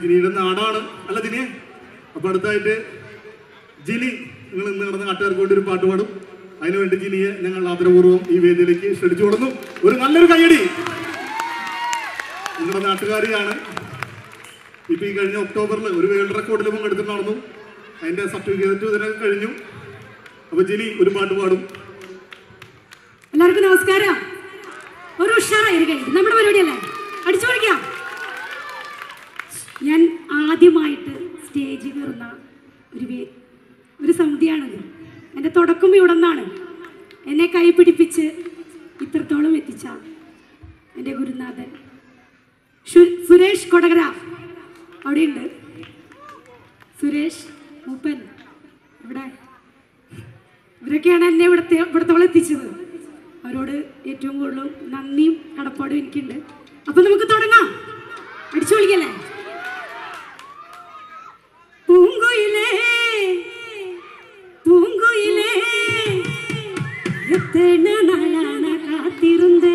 ജിനിയുടെ നാടാണ് അല്ല ജിനിയെ. അപ്പൊ അടുത്തായിട്ട് ജിനി നിങ്ങൾ ഇന്ന് നടന്ന നാട്ടുകാർക്ക് വേണ്ടി ഒരു പാട്ട് പാടും. അതിനുവേണ്ടി ജിനിയെ ഞങ്ങൾ ആദരപൂർവ്വം ഈ വേദിയിലേക്ക് ക്ഷണിച്ചു കൊടുക്കുന്നു. ഒരു നല്ലൊരു കയ്യടി. നിങ്ങളുടെ നാട്ടുകാരിയാണ്. ഇപ്പൊ ഈ കഴിഞ്ഞ ഒക്ടോബറിൽ ഒരു വേൾഡ് റെക്കോർഡിൽ പങ്കെടുത്ത് നടന്നു. അതിന്റെ സർട്ടിഫിക്കറ്റ് ഇതിനൊക്കെ കഴിഞ്ഞു. അപ്പൊ ജിനി ഒരു പാട്ട് പാടും. എല്ലാവർക്കും നമസ്കാരം. ഒരു ഉഷാറായിരിക്കും നമ്മുടെ പരിപാടിയല്ലേ, അടിച്ചു പൊളിക്കാം. ഞാൻ ആദ്യമായിട്ട് സ്റ്റേജിൽ കയറുന്ന ഒരു സമിതിയാണത്. എൻ്റെ തുടക്കം ഇവിടെ നിന്നാണ്. എന്നെ കൈ പിടിപ്പിച്ച് ഇത്രത്തോളം എത്തിച്ച എൻ്റെ ഗുരുനാഥൻ സുരേഷ് കൊടകര അവിടെയുണ്ട്. സുരേഷ് മൂപ്പൻ ഇവിടെ ഇവരൊക്കെയാണ് എന്നെ ഇവിടത്തോളം എത്തിച്ചത്. അവരോട് ഏറ്റവും കൂടുതൽ നന്ദിയും കടപ്പാടും എനിക്കുണ്ട്. അപ്പം നമുക്ക് തുടങ്ങാം. അടിച്ചു പൊളിക്കല്ലേ. പൂങ്കുയിലേ പൂങ്കുയിലേ എത്തണ നാളാണ് കാത്തിരുന്നേ,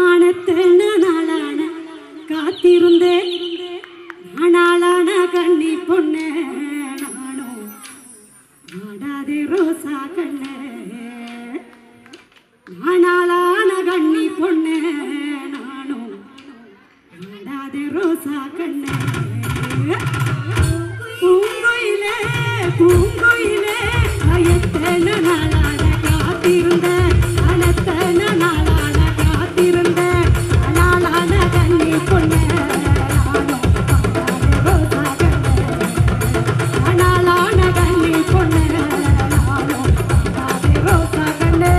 ആണെത്തണ നാളാണ് കാത്തിരുന്നേ, നാളാണ് കണ്ണി പൊണ്ണേ നാണോ നാടാതെ റോസാ കണ്ണേ, നാളാണ് കണ്ണി പൊണ്ണേ നാണോ നാടാതെ റോസാ കണ്ണേ. പൂങ്കുയിലേ പൂങ്കുയിലേ എത്തണ നാളാണ് കാത്തിരുന്നേ, അനത്തണ നാളാണ് കാത്തിരുന്നേ, നാളാണ് കണ്ണി പൊണ്ണേ നാണോ റോസാ കണ്ണേ, നാളാണ് കണ്ണി പൊണ്ണേ നാണോ റോസാ കണ്ണേ.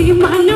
മന